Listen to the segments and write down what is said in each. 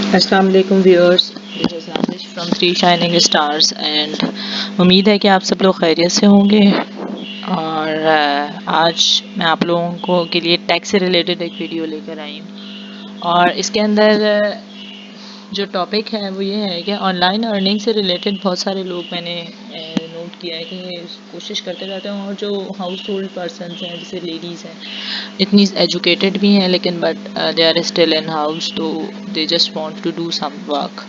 अस्सलाम वालेकुम viewers, this is Nazish from three shining stars and उम्मीद है कि आप सब लोग खैरियत से होंगे। और आज मैं आप लोगों को के लिए टैक्स से रिलेटेड एक वीडियो लेकर आई हूँ। और इसके अंदर जो टॉपिक है वो ये है कि ऑनलाइन अर्निंग से रिलेटेड बहुत सारे लोग मैंने नोट किया है कि कोशिश करते रहते हैं, और जो हाउस होल्ड पर्सनस हैं जैसे लेडीज़ हैं, इतनी एजुकेटेड भी हैं लेकिन but they are still in house, तो they just want to do some work.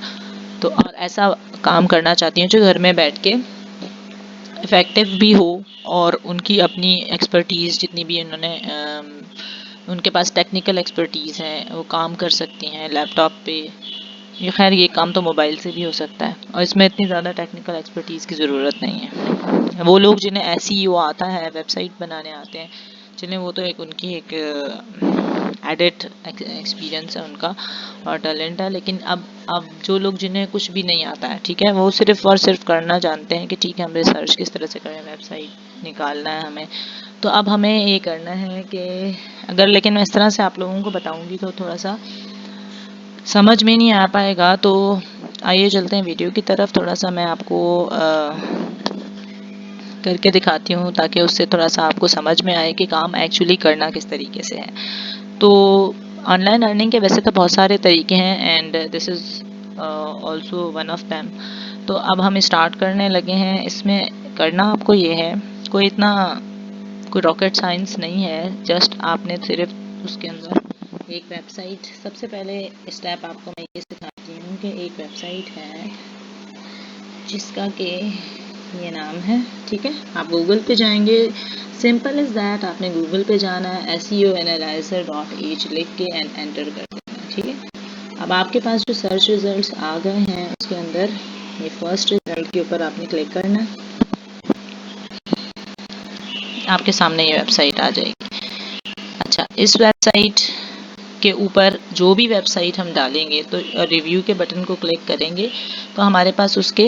तो और ऐसा काम करना चाहती हैं जो घर में बैठ के इफ़ेक्टिव भी हो, और उनकी अपनी एक्सपर्टीज़ जितनी भी उनके पास टेक्निकल एक्सपर्टीज़ है, वो काम कर सकती हैं लैपटॉप पे। ये खैर ये काम तो मोबाइल से भी हो सकता है, और इसमें इतनी ज़्यादा टेक्निकल एक्सपर्टीज़ की ज़रूरत नहीं है। वो लोग जिन्हें एसईओ आता है, वेबसाइट बनाने आते हैं, जिन्हें वो तो एक उनकी एक एडिट एक्सपीरियंस है उनका और टैलेंट है। लेकिन अब जो लोग जिन्हें कुछ भी नहीं आता है, ठीक है, वो सिर्फ और सिर्फ करना जानते हैं कि ठीक है हम रिसर्च किस तरह से करें, वेबसाइट निकालना है हमें। तो अब हमें ये करना है कि अगर, लेकिन मैं इस तरह से आप लोगों को बताऊंगी तो थोड़ा सा समझ में नहीं आ पाएगा। तो आइए चलते हैं वीडियो की तरफ। थोड़ा सा मैं आपको करके दिखाती हूँ ताकि उससे थोड़ा सा आपको समझ में आए कि काम एक्चुअली करना किस तरीके से है। तो ऑनलाइन अर्निंग के वैसे तो बहुत सारे तरीके हैं and this is also one of them. तो अब हम स्टार्ट करने लगे हैं। इसमें करना आपको ये है, कोई रॉकेट साइंस नहीं है, जस्ट आपने सिर्फ उसके अंदर एक वेबसाइट, सबसे पहले स्टेप आपको मैं ये सिखाती हूँ कि एक वेबसाइट है जिसका कि ये नाम है, ठीक है। आप गूगल पे जाएंगे, सिंपल इज़ दैट, आपने गूगल पे जाना है, seoanalyzer.h लिख के एंड एंटर कर देना है, ठीक है। अब आपके पास जो सर्च रिजल्ट्स आ गए हैं उसके अंदर ये फर्स्ट रिजल्ट के ऊपर आपने क्लिक करना है, आपके सामने ये वेबसाइट आ जाएगी। अच्छा, इस वेबसाइट के ऊपर जो भी वेबसाइट हम डालेंगे तो रिव्यू के बटन को क्लिक करेंगे तो हमारे पास उसके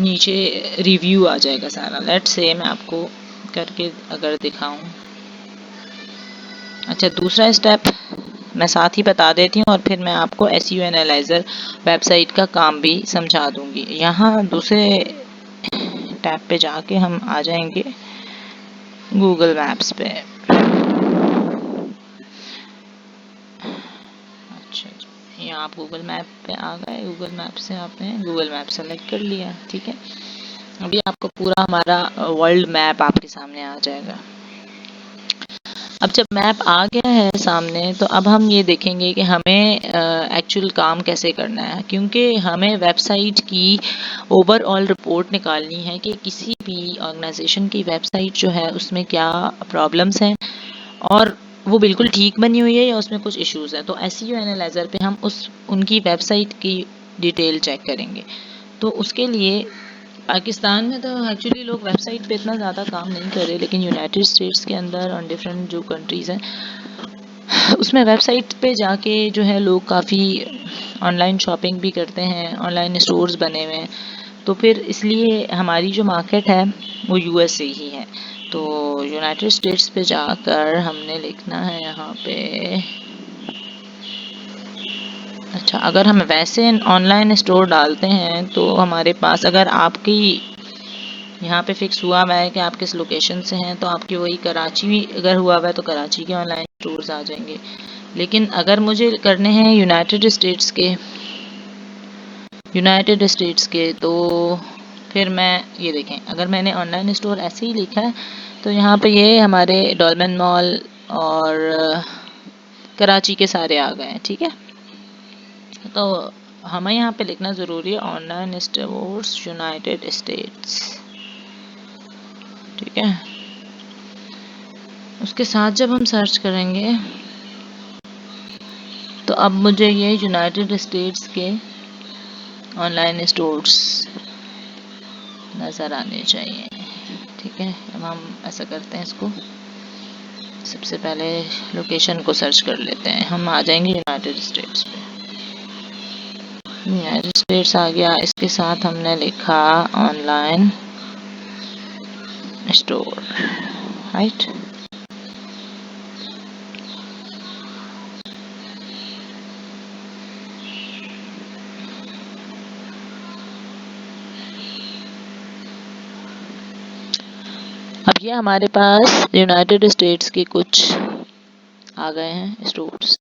नीचे रिव्यू आ जाएगा सारा। लेट्स से मैं आपको करके अगर दिखाऊं। अच्छा, दूसरा स्टेप मैं साथ ही बता देती हूँ और फिर मैं आपको एसईओ एनालाइजर वेबसाइट का काम भी समझा दूंगी। यहाँ दूसरे टैब पे जाके हम आ जाएंगे गूगल मैप्स पे। अच्छा, यहाँ आप गूगल मैप पे आ गए। गूगल मैप से आपने गूगल मैप सेलेक्ट कर लिया, ठीक है। अभी आपको पूरा हमारा वर्ल्ड मैप आपके सामने आ जाएगा। अब जब मैप आ गया है सामने तो अब हम ये देखेंगे कि हमें एक्चुअल काम कैसे करना है, क्योंकि हमें वेबसाइट की ओवरऑल रिपोर्ट निकालनी है कि किसी भी ऑर्गेनाइजेशन की वेबसाइट जो है उसमें क्या प्रॉब्लम्स हैं और वो बिल्कुल ठीक बनी हुई है या उसमें कुछ इश्यूज़ हैं। तो एसईओ एनालाइजर पे हम उनकी वेबसाइट की डिटेल चेक करेंगे। तो उसके लिए पाकिस्तान में तो एक्चुअली लोग वेबसाइट पे इतना ज़्यादा काम नहीं कर रहे, लेकिन यूनाइटेड स्टेट्स के अंदर और डिफरेंट जो कंट्रीज़ हैं उसमें वेबसाइट पे जाके जो है लोग काफ़ी ऑनलाइन शॉपिंग भी करते हैं, ऑनलाइन स्टोर्स बने हुए हैं। तो फिर इसलिए हमारी जो मार्केट है वो यूएस से ही है। तो यूनाइटेड स्टेट्स पे जाकर हमने लिखना है यहाँ पे। अच्छा, अगर हम वैसे ऑनलाइन स्टोर डालते हैं तो हमारे पास, अगर आपकी यहाँ पे फिक्स हुआ हुआ है कि आप किस लोकेशन से हैं, तो आपकी वही कराची अगर हुआ हुआ है तो कराची के ऑनलाइन स्टोर्स आ जाएंगे। लेकिन अगर मुझे करने हैं यूनाइटेड स्टेट्स के तो फिर मैं ये देखें, अगर मैंने ऑनलाइन स्टोर ऐसे ही लिखा है तो यहाँ पे ये हमारे डॉल्मेन मॉल और कराची के सारे आ गए हैं, ठीक है। तो हमें यहाँ पे लिखना ज़रूरी है ऑनलाइन स्टोर्स यूनाइटेड स्टेट्स, ठीक है। उसके साथ जब हम सर्च करेंगे तो अब मुझे ये यूनाइटेड स्टेट्स के ऑनलाइन स्टोर्स नज़र आने चाहिए, ठीक है। अब हम ऐसा करते हैं, इसको सबसे पहले लोकेशन को सर्च कर लेते हैं। हम आ जाएंगे यूनाइटेड स्टेट्स पे। यूनाइटेड स्टेट्स आ गया, इसके साथ हमने लिखा ऑनलाइन स्टोर, राइट। अब ये हमारे पास यूनाइटेड स्टेट्स के कुछ आ गए हैं स्टोर्स।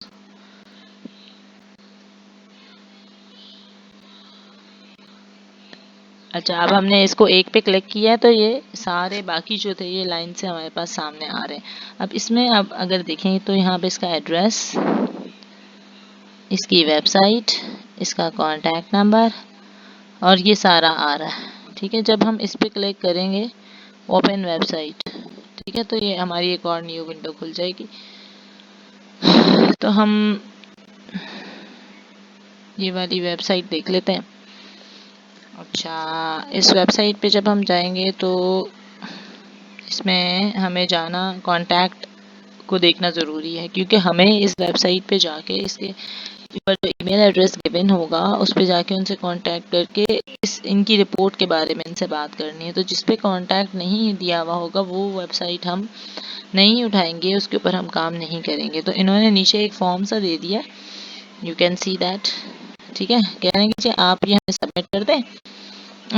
अच्छा, अब हमने इसको एक पे क्लिक किया है तो ये सारे बाकी जो थे ये लाइन से हमारे पास सामने आ रहे हैं। अब इसमें अब अगर देखें तो यहाँ पे इसका एड्रेस, इसकी वेबसाइट, इसका कॉन्टैक्ट नंबर और ये सारा आ रहा है। ठीक है, जब हम इस पे क्लिक करेंगे ओपन वेबसाइट, ठीक है, तो ये हमारी एक और न्यू विंडो खुल जाएगी। तो हम ये वाली वेबसाइट देख लेते हैं। अच्छा, इस वेबसाइट पे जब हम जाएंगे तो इसमें हमें जाना, कॉन्टैक्ट को देखना ज़रूरी है, क्योंकि हमें इस वेबसाइट पे जाके इसके ऊपर जो ईमेल एड्रेस गिवन होगा उस पे जाके उनसे कांटेक्ट करके इनकी रिपोर्ट के बारे में इनसे बात करनी है। तो जिस पे कांटेक्ट नहीं दिया हुआ होगा वो वेबसाइट हम नहीं उठाएंगे, उसके ऊपर हम काम नहीं करेंगे। तो इन्होंने नीचे एक फॉर्म सा दे दिया, यू कैन सी दैट। ठीक है, कह रहे हैं कि आप ये हमें सबमिट कर दें,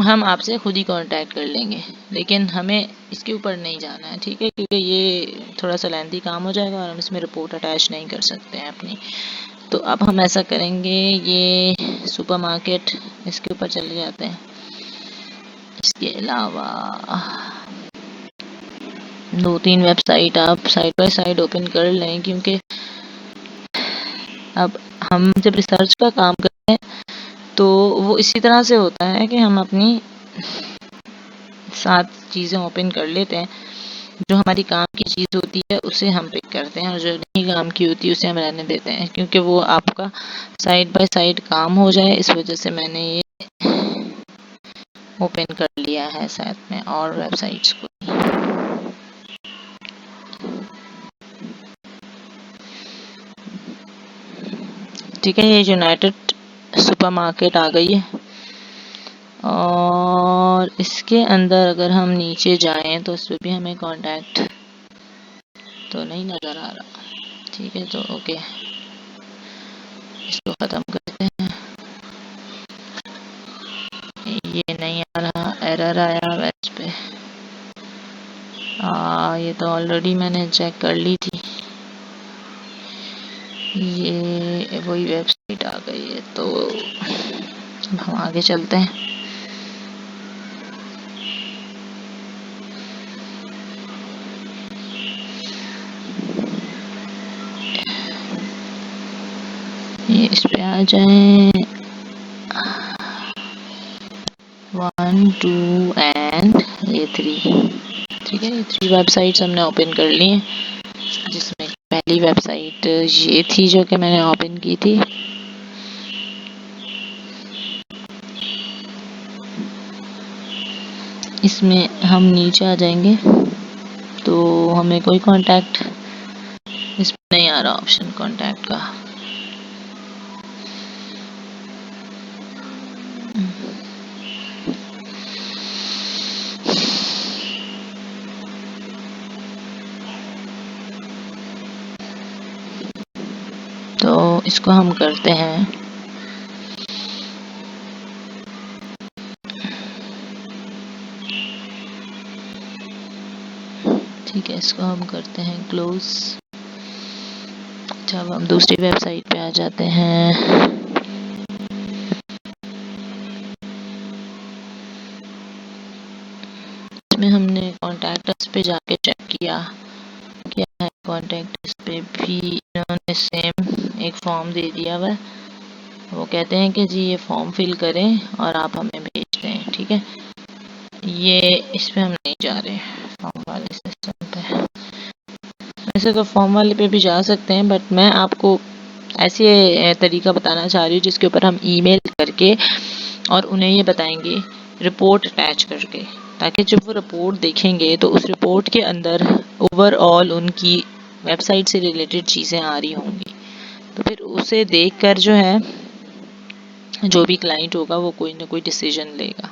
हम आपसे खुद ही कांटेक्ट कर लेंगे, लेकिन हमें इसके ऊपर नहीं जाना है। ठीक है, क्योंकि ये थोड़ा सा लेंथी काम हो जाएगा और हम इसमें रिपोर्ट अटैच नहीं कर सकते हैं अपनी। तो अब हम ऐसा करेंगे, ये सुपरमार्केट इसके ऊपर चले जाते हैं। इसके अलावा 2-3 वेबसाइट आप साइड बाय साइड ओपन कर लें, क्योंकि अब हम जब रिसर्च का काम करते हैं तो वो इसी तरह से होता है कि हम अपनी 7 चीज़ें ओपन कर लेते हैं। जो हमारी काम की चीज़ होती है उसे हम पिक करते हैं और जो नहीं काम की होती है उसे हम रहने देते हैं, क्योंकि वो आपका साइड बाय साइड काम हो जाए, इस वजह से मैंने ये ओपन कर लिया है साथ में और वेबसाइट्स को। ठीक है, ये यूनाइटेड सुपरमार्केट आ गई है और इसके अंदर अगर हम नीचे जाएं तो इस पर भी हमें कांटेक्ट तो नहीं नज़र आ रहा। ठीक है, तो ओके, इसको ख़त्म करते हैं। ये नहीं आ रहा, एरर आया वेब पे। ये तो ऑलरेडी मैंने चेक कर ली थी, ये वही वेबसाइट आ गई है। तो अब हम आगे चलते हैं। ये इस पे आ जाए, 1, 2 एंड ये 3। ठीक है, ये 3 वेबसाइट्स हमने ओपन कर ली हैं, जिसमें पहली वेबसाइट ये थी जो कि मैंने ओपन की थी। इसमें हम नीचे आ जाएंगे तो हमें कोई कांटेक्ट इसमें नहीं आ रहा, ऑप्शन कांटेक्ट का। तो इसको हम करते हैं, ठीक है, इसको हम करते हैं क्लोज। जब हम दूसरी वेबसाइट पे आ जाते हैं, इसमें हमने कॉन्टैक्ट पे जाके चेक किया क्या है। कॉन्टैक्ट पे भी इन्होंने सेम एक फॉर्म दे दिया हुआ है। वो कहते हैं कि जी ये फॉर्म फिल करें और आप हमें भेज दें। ठीक है, ये इस पे हम नहीं जा रहे फॉर्म वाले सिस्टम पे। वैसे तो फॉर्म वाले पे भी जा सकते हैं, बट मैं आपको ऐसे तरीका बताना चाह रही हूँ जिसके ऊपर हम ईमेल करके और उन्हें ये बताएंगे रिपोर्ट अटैच करके, ताकि जब वो रिपोर्ट देखेंगे तो उस रिपोर्ट के अंदर ओवरऑल उनकी वेबसाइट से रिलेटेड चीज़ें आ रही होंगी। तो फिर उसे देखकर जो है जो भी क्लाइंट होगा वो कोई ना कोई डिसीजन लेगा।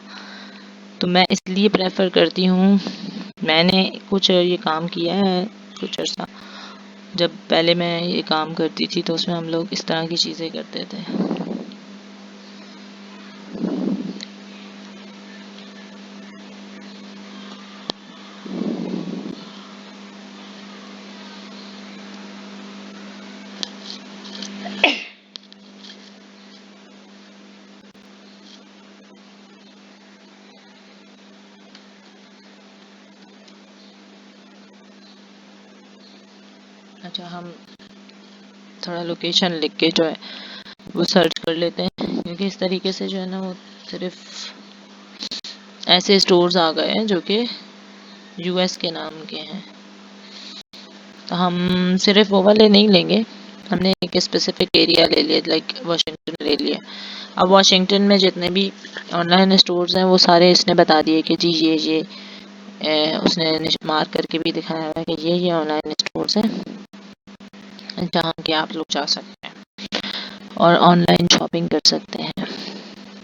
तो मैं इसलिए प्रेफर करती हूँ, मैंने कुछ ये काम किया है कुछ अर्सा, जब पहले मैं ये काम करती थी तो उसमें हम लोग इस तरह की चीज़ें करते थे। अच्छा, हम थोड़ा लोकेशन लिख के जो है वो सर्च कर लेते हैं, क्योंकि इस तरीके से जो है ना वो सिर्फ ऐसे स्टोर्स आ गए हैं जो कि यूएस के नाम के हैं। तो हम सिर्फ वो वाले नहीं लेंगे, हमने एक स्पेसिफिक एरिया ले लिया, लाइक वाशिंगटन ले लिया। अब वाशिंगटन में जितने भी ऑनलाइन स्टोर्स हैं वो सारे इसने बता दिए कि जी ये उसने मार्क करके भी दिखाया हुआ है कि ये ऑनलाइन स्टोर्स हैं जहाँ के आप लोग जा सकते हैं और ऑनलाइन शॉपिंग कर सकते हैं।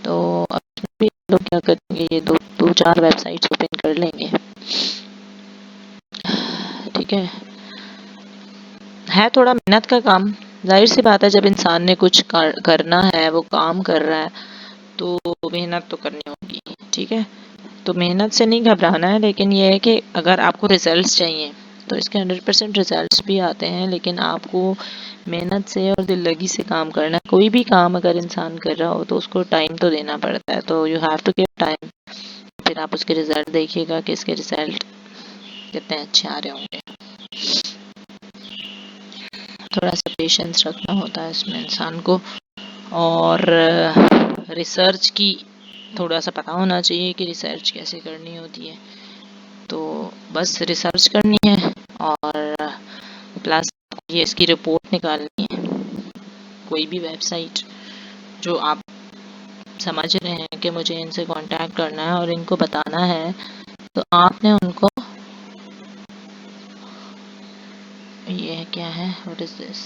तो अब भी लोग क्या करेंगे, ये दो चार वेबसाइट्स ओपन कर लेंगे, ठीक है थोड़ा मेहनत का काम। जाहिर सी बात है, जब इंसान ने कुछ करना है, वो काम कर रहा है, तो मेहनत तो करनी होगी, ठीक है। तो मेहनत से नहीं घबराना है, लेकिन ये है कि अगर आपको रिजल्ट्स चाहिए तो इसके 100% रिजल्ट्स भी आते हैं, लेकिन आपको मेहनत से और दिल लगी से काम करना है। कोई भी काम अगर इंसान कर रहा हो तो उसको टाइम तो देना पड़ता है, तो you have to give time. फिर आप उसके रिजल्ट देखिएगा कि इसके रिजल्ट कितने अच्छे आ रहे होंगे। थोड़ा सा पेशेंस रखना होता है इसमें इंसान को, और रिसर्च की थोड़ा सा पता होना चाहिए कि रिसर्च कैसे करनी होती है। तो बस रिसर्च करनी है और प्लस ये इसकी रिपोर्ट निकालनी है। कोई भी वेबसाइट जो आप समझ रहे हैं कि मुझे इनसे कांटेक्ट करना है और इनको बताना है, तो आपने उनको ये क्या है, व्हाट इज दिस,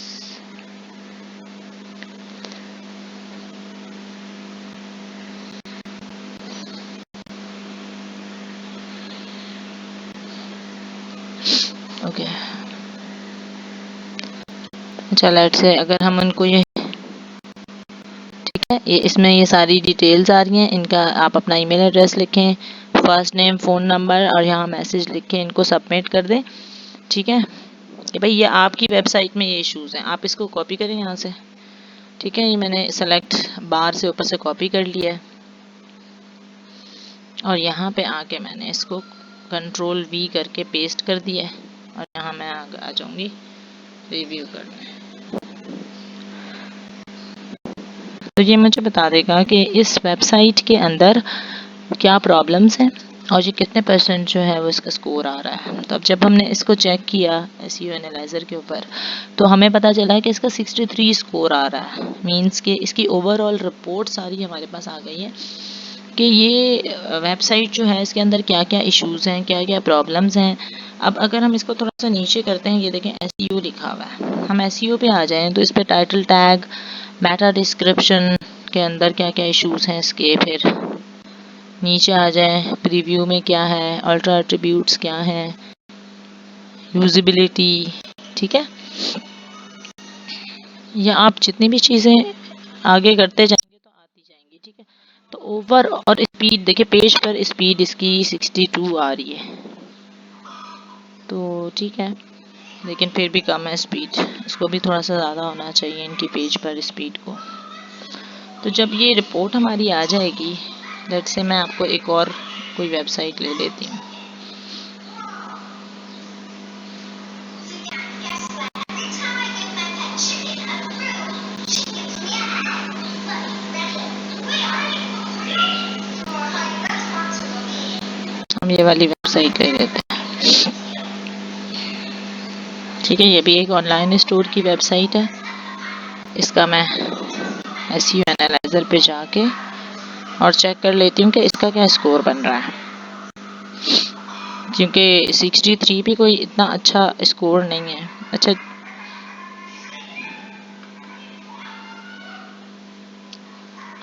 ओके। अच्छा, लेट्स से अगर हम उनको ये, ठीक है, ये इसमें ये सारी डिटेल्स आ रही हैं, इनका आप अपना ईमेल एड्रेस लिखें, फर्स्ट नेम, फ़ोन नंबर और यहाँ मैसेज लिख के इनको सबमिट कर दें, ठीक है। कि भाई ये आपकी वेबसाइट में ये इश्यूज़ हैं, आप इसको कॉपी करें यहाँ से, ठीक है। ये मैंने सेलेक्ट बार से ऊपर से कॉपी कर लिया है और यहाँ पे आके मैंने इसको Ctrl+V करके पेस्ट कर दिया है और यहाँ मैं आ जाऊँगी रिव्यू करने। तो ये मुझे बता देगा कि इस वेबसाइट के अंदर क्या प्रॉब्लम्स हैं और ये कितने % जो है वो इसका स्कोर आ रहा है। तो अब जब हमने इसको चेक किया SEO एनालाइज़र के ऊपर, तो हमें पता चला है कि इसका 63 स्कोर आ रहा है। मींस कि इसकी ओवरऑल रिपोर्ट सारी हमारे पास आ गई है कि ये वेबसाइट जो है इसके अंदर क्या क्या इश्यूज़ हैं, क्या क्या प्रॉब्लम्स हैं। अब अगर हम इसको थोड़ा सा नीचे करते हैं, ये देखें SEO लिखा हुआ है, हम SEO पे आ जाएं तो इस पर टाइटल टैग, मेटा डिस्क्रिप्शन के अंदर क्या क्या इश्यूज़ हैं इसके, फिर नीचे आ जाए प्रीव्यू में क्या है, अल्ट्रा एट्रीब्यूट्स क्या हैं, यूजिबिलिटी, ठीक है। या आप जितनी भी चीज़ें आगे करते जाएंगे तो आती जाएंगी, ठीक है। तो ओवर और स्पीड देखिए, पेज पर स्पीड इसकी 62 आ रही है, तो ठीक है, लेकिन फिर भी कम है स्पीड, इसको भी थोड़ा सा ज़्यादा होना चाहिए इनकी पेज पर स्पीड को। तो जब ये रिपोर्ट हमारी आ जाएगी, लेट्स से मैं आपको एक और कोई वेबसाइट ले लेती हूँ। हम ये वाली वेबसाइट ले लेते हैं, ठीक है। ये भी एक ऑनलाइन स्टोर की वेबसाइट है। इसका मैं SEO एनालाइज़र पे जाके और चेक कर लेती हूँ कि इसका क्या स्कोर बन रहा है, क्योंकि 63 भी कोई इतना अच्छा स्कोर नहीं है।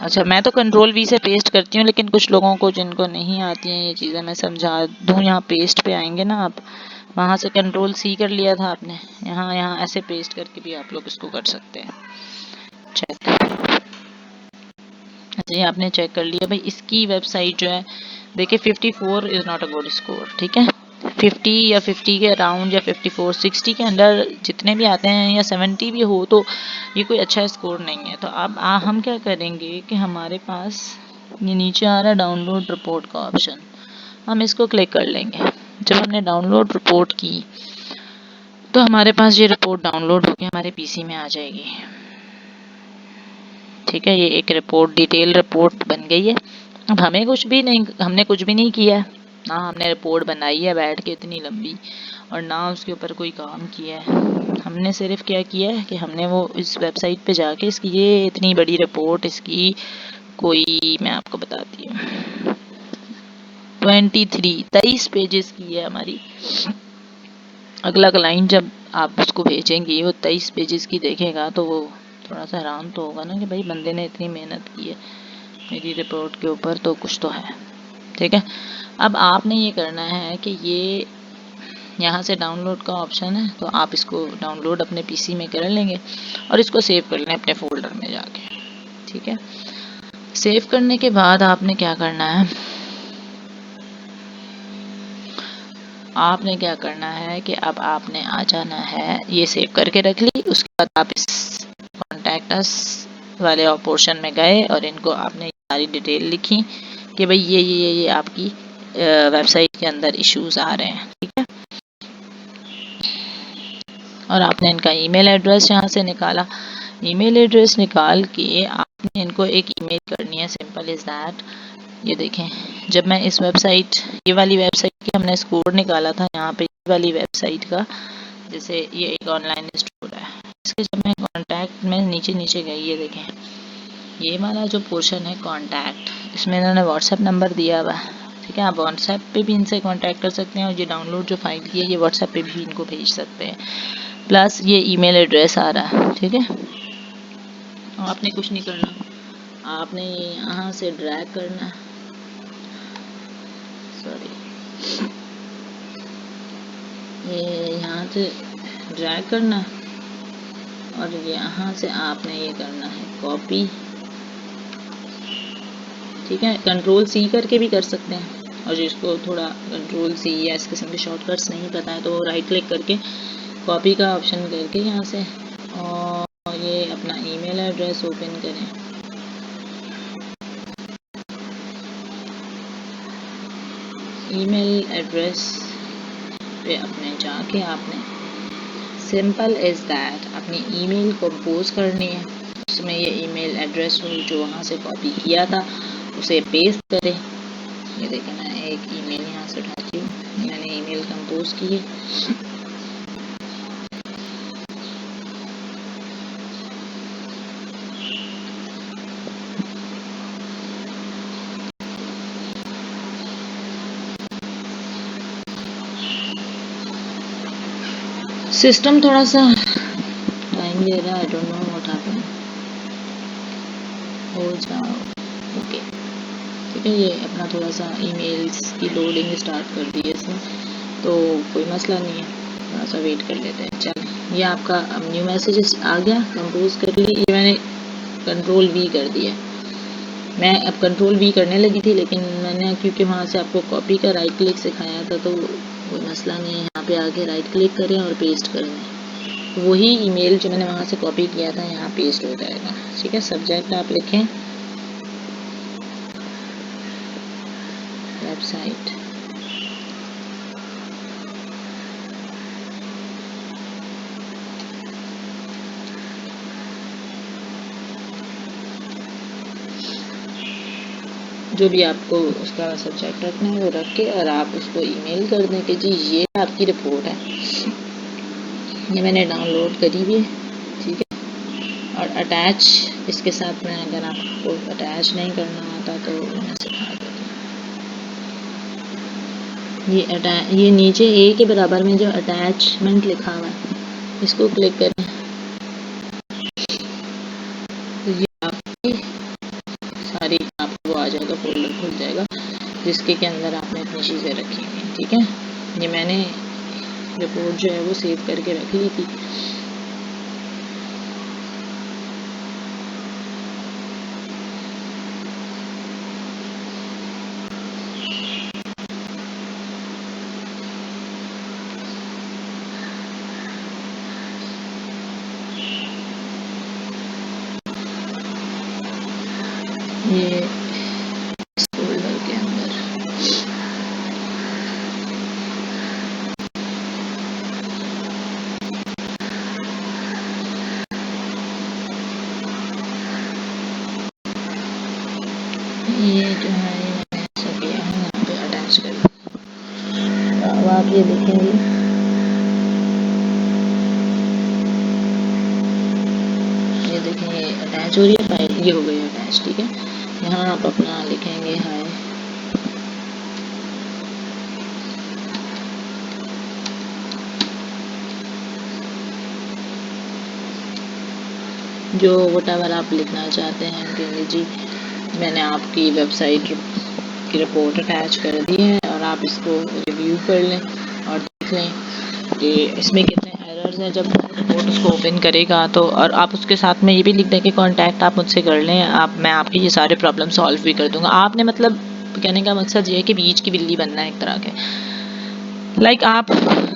अच्छा, मैं तो Ctrl+V से पेस्ट करती हूँ, लेकिन कुछ लोगों को जिनको नहीं आती हैं ये चीज़ें, मैं समझा दूँ। यहाँ पेस्ट पे आएंगे ना आप, वहाँ से Ctrl+C कर लिया था आपने, यहाँ ऐसे पेस्ट करके भी आप लोग इसको कर सकते हैं चेक। अच्छा, ये आपने चेक कर लिया। भाई इसकी वेबसाइट जो है देखिए, 54 is not a good score, ठीक है। 50 या 50 के अराउंड या 54, 60 के अंडर जितने भी आते हैं या 70 भी हो तो ये कोई अच्छा स्कोर नहीं है। तो अब हम क्या करेंगे कि हमारे पास ये नीचे आ रहा है डाउनलोड रिपोर्ट का ऑप्शन, हम इसको क्लिक कर लेंगे। जब हमने डाउनलोड रिपोर्ट की तो हमारे पास ये रिपोर्ट डाउनलोड होकर हमारे पीसी में आ जाएगी। ठीक है, ये एक रिपोर्ट, डिटेल रिपोर्ट बन गई है। अब हमें कुछ भी नहीं, हमने कुछ भी नहीं किया है, ना हमने रिपोर्ट बनाई है बैठ के इतनी लंबी, और ना उसके ऊपर कोई काम किया है। हमने सिर्फ क्या किया है कि हमने वो इस वेबसाइट पे जाके इसकी ये इतनी बड़ी रिपोर्ट, इसकी कोई, मैं आपको बताती हूँ, 23 पेजेस की है हमारी। अगला क्लाइंट जब आप उसको भेजेंगी वो 23 पेजेस की देखेगा तो वो थोड़ा सा हैरान तो होगा ना कि भाई बंदे ने इतनी मेहनत की है मेरी रिपोर्ट के ऊपर, तो कुछ तो है। ठीक है, अब आपने ये करना है कि ये यहाँ से डाउनलोड का ऑप्शन है, तो आप इसको डाउनलोड अपने पीसी में कर लेंगे और इसको सेव कर लें अपने फोल्डर में जाके। ठीक है, सेव करने के बाद आपने क्या करना है, आपने क्या करना है कि अब आपने आ जाना है, ये सेव करके रख ली, उसके बाद आप इस कॉन्टैक्ट अस वाले पोर्शन में गए और इनको आपने सारी डिटेल लिखी कि भाई ये आपकी वेबसाइट के अंदर इश्यूज आ रहे हैं। ठीक है, और आपने इनका ईमेल एड्रेस यहाँ से निकाला। ईमेल एड्रेस निकाल के आपने इनको एक ईमेल करनी है, सिंपल इज़ दैट। ये देखें, जब मैं इस वेबसाइट, ये वाली वेबसाइट की हमने स्कोर निकाला था यहाँ पे, ये वाली वेबसाइट का, जैसे ये एक ऑनलाइन स्टोर है, इसके जब मैं कॉन्टैक्ट में नीचे नीचे गई, ये देखें ये वाला जो पोर्शन है कॉन्टैक्ट, इसमें इन्होंने व्हाट्सएप नंबर दिया हुआ है। ठीक है, आप व्हाट्सएप पे भी इनसे कांटेक्ट कर सकते हैं और ये डाउनलोड जो फाइल की है ये व्हाट्सएप पे भी इनको भेज सकते हैं, प्लस ये ईमेल एड्रेस आ रहा है। ठीक है, आपने कुछ नहीं करना, आपने यहाँ से ड्रैग करना है, सॉरी, ये यहाँ से ड्रैग करना और यहाँ से आपने ये करना है कॉपी। ठीक है, कंट्रोल सी करके भी कर सकते हैं, और जिसको थोड़ा कंट्रोल सी या इस किस्म के शॉर्टकट्स नहीं पता है तो राइट क्लिक करके कॉपी का ऑप्शन करके यहाँ से, और ये अपना ईमेल एड्रेस ओपन करें। ईमेल एड्रेस पे अपने जाके आपने सिंपल इज़ दैट अपनी ईमेल कंपोज करनी है, उसमें ये ईमेल एड्रेस जो वहाँ से कॉपी किया था उसे पेस्ट करें। ये देखें, मैं एक ईमेल यहाँ से उठाती हूँ, मैंने ईमेल कंपोज की है। सिस्टम थोड़ा सा टाइम ले रहा है, I don't know what happened. हो जाओ, ओके। ठीक है, ये अपना थोड़ा सा ईमेल्स की लोडिंग स्टार्ट कर दी है इसने, तो कोई मसला नहीं है, थोड़ा सा वेट कर लेते हैं। चल, ये आपका न्यू मैसेजेस आ गया, कंपोज कर ली, ये मैंने कंट्रोल वी कर दिया। मैं अब कंट्रोल वी करने लगी थी, लेकिन मैंने क्योंकि वहाँ से आपको कॉपी का राइट क्लिक सिखाया था तो कोई मसला नहीं है, यहाँ पे आके राइट क्लिक करें और पेस्ट कर दें, वही ईमेल जो मैंने वहाँ से कॉपी किया था यहाँ पेस्ट हो जाएगा। ठीक है, सब्जेक्ट आप लिखें वेबसाइट, जो भी आपको उसका सब्जेक्ट रखना है वो रख के और आप उसको ईमेल कर दें कि जी ये आपकी रिपोर्ट है, ये मैंने डाउनलोड करी हुई है। ठीक है, और अटैच इसके साथ में, अगर आपको अटैच नहीं करना आता तो मैं सिखा देती हूँ। ये नीचे ए के बराबर में जो अटैचमेंट लिखा हुआ है इसको क्लिक करें, तो ये आपकी सारी आपको आ जाएगा, फोल्डर खुल जाएगा जिसके के अंदर आपने अपनी चीज़ें रखी हैं। ठीक है, ये मैंने रिपोर्ट जो है वो सेव करके रख ली थी। ये इस फोल्डर के अंदर ये जो है मैंने ऐसा किया है, यहाँ पे अटैच कर दिया। अब आप ये देखेंगे, ये देखें ये अटैच हो रही है फाइल, ये हो गई अटैच। ठीक है, यहाँ आप अपना लिखेंगे हाय, जो वटावर आप लिखना चाहते हैं कि जी मैंने आपकी वेबसाइट की रिपोर्ट अटैच कर दी है और आप इसको रिव्यू कर लें और देख लें कि इसमें कितने एरर्स हैं। जब रिपोर्ट उसको ओपन करेगा तो, और आप उसके साथ में ये भी लिख दें कि कॉन्टैक्ट आप मुझसे कर लें, मैं आपके ये सारे प्रॉब्लम सॉल्व भी कर दूंगा। आपने मतलब कहने का मकसद ये है कि बीच की बिल्ली बनना है एक तरह के। लाइक आप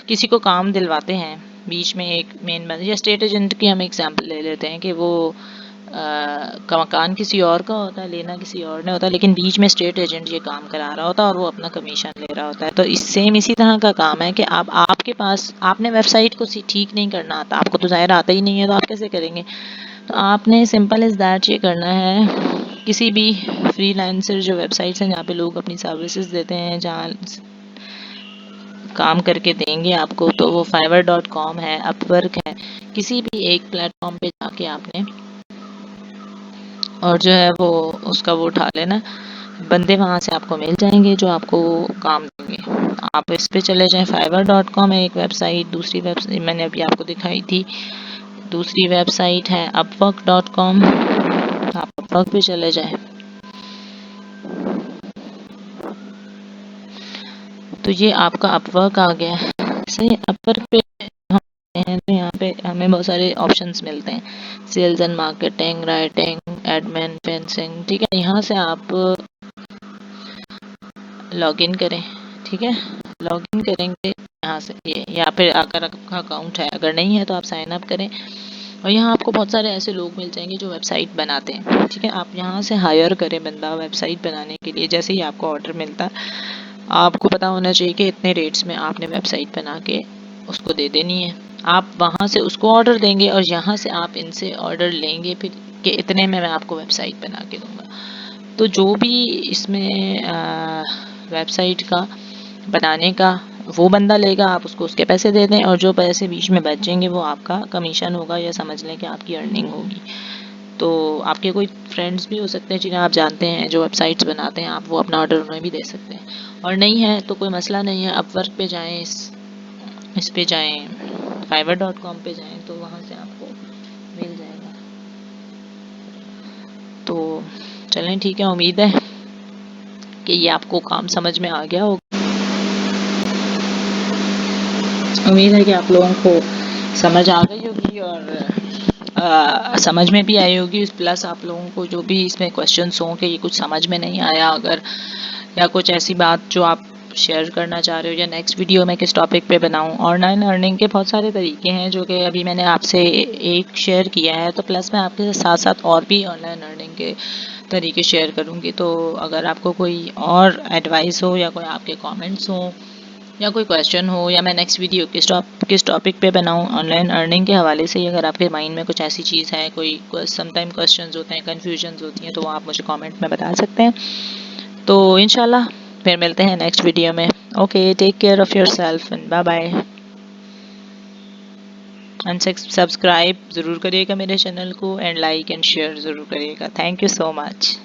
किसी को काम दिलवाते हैं, बीच में एक मेन बंदा, या स्टेट एजेंट की हम एग्जांपल ले लेते हैं कि वो का मकान किसी और का होता है, लेना किसी और ने होता है, लेकिन बीच में स्टेट एजेंट ये काम करा रहा होता है और वो अपना कमीशन ले रहा होता है। तो इसी तरह का काम है कि आपके पास, आपने वेबसाइट को ठीक नहीं करना आता, आपको तो ज़ाहिर आता ही नहीं है, तो आप कैसे करेंगे। तो आपने सिंपल इज़ दैट ये करना है, किसी भी फ्रीलांसर जो वेबसाइट्स हैं जहाँ पे लोग अपनी सर्विसेज देते हैं, जहाँ काम करके देंगे आपको, तो वो fiverr.com है, अपवर्क है, किसी भी एक प्लेटफॉर्म पे जाके आपने और जो है वो उसका वो उठा लेना, बंदे वहाँ से आपको मिल जाएंगे जो आपको काम देंगे। आप इस पे चले जाएं, fiverr.com है एक वेबसाइट, दूसरी वेबसाइट मैंने अभी आपको दिखाई थी, दूसरी वेबसाइट है upwork.com, आप अपवर्क पे चले जाएं। तो ये आपका अपवर्क आ गया है, सही। अपवर्क पे हैं तो यहाँ पे हमें बहुत सारे ऑप्शंस मिलते हैं, sales and marketing, writing, admin, fencing. ठीक है, यहाँ से आप लॉगिन करें। ठीक है, लॉगिन करेंगे यहाँ से, ये या फिर अगर आपका अकाउंट है, अगर नहीं है तो आप साइन अप करें और यहाँ आपको बहुत सारे ऐसे लोग मिल जाएंगे जो वेबसाइट बनाते हैं। ठीक है, आप यहाँ से हायर करें बंदा वेबसाइट बनाने के लिए। जैसे ही आपको ऑर्डर मिलता है, आपको पता होना चाहिए कि इतने रेट्स में आपने वेबसाइट बना के उसको दे देनी है। आप वहाँ से उसको ऑर्डर देंगे और यहाँ से आप इनसे ऑर्डर लेंगे फिर कि इतने में मैं आपको वेबसाइट बना के दूँगा। तो जो भी इसमें वेबसाइट का बनाने का वो बंदा लेगा, आप उसको उसके पैसे दे दें और जो पैसे बीच में बचेंगे वो आपका कमीशन होगा, या समझ लें कि आपकी अर्निंग होगी। तो आपके कोई फ्रेंड्स भी हो सकते हैं जिन्हें आप जानते हैं जो वेबसाइट्स बनाते हैं, आप वो अपना ऑर्डर उन्हें भी दे सकते हैं। और नहीं है तो कोई मसला नहीं है, अपवर्क पे जाएं, इस पे जाएं, fiverr.com पे जाएं, तो वहाँ से आपको मिल जाएगा। तो चलें ठीक है, उम्मीद है कि ये आपको काम समझ में आ गया होगा। उम्मीद है कि आप लोगों को समझ आ गई होगी और समझ में भी आई होगी। प्लस आप लोगों को जो भी इसमें क्वेश्चंस हों कि ये कुछ समझ में नहीं आया अगर, या कुछ ऐसी बात जो आप शेयर करना चाह रहे हो, या नेक्स्ट वीडियो में किस टॉपिक पे बनाऊं। ऑनलाइन अर्निंग के बहुत सारे तरीके हैं जो कि अभी मैंने आपसे एक शेयर किया है, तो प्लस मैं आपके साथ साथ और भी ऑनलाइन अर्निंग के तरीके शेयर करूंगी। तो अगर आपको कोई और एडवाइस हो या कोई आपके कमेंट्स हो या कोई क्वेश्चन हो, या मैं नेक्स्ट वीडियो किस टॉपिक पे बनाऊं ऑनलाइन अर्निंग के हवाले से, अगर आपके माइंड में कुछ ऐसी चीज़ है, कोई समटाइम क्वेश्चंस होते हैं, कन्फ्यूजन्स होती हैं, तो वो आप मुझे कमेंट में बता सकते हैं। तो इंशाल्लाह फिर मिलते हैं नेक्स्ट वीडियो में। Okay, take care of yourself and bye bye. And subscribe ज़रूर करिएगा मेरे चैनल को, एंड लाइक एंड शेयर ज़रूर करिएगा। Thank you so much.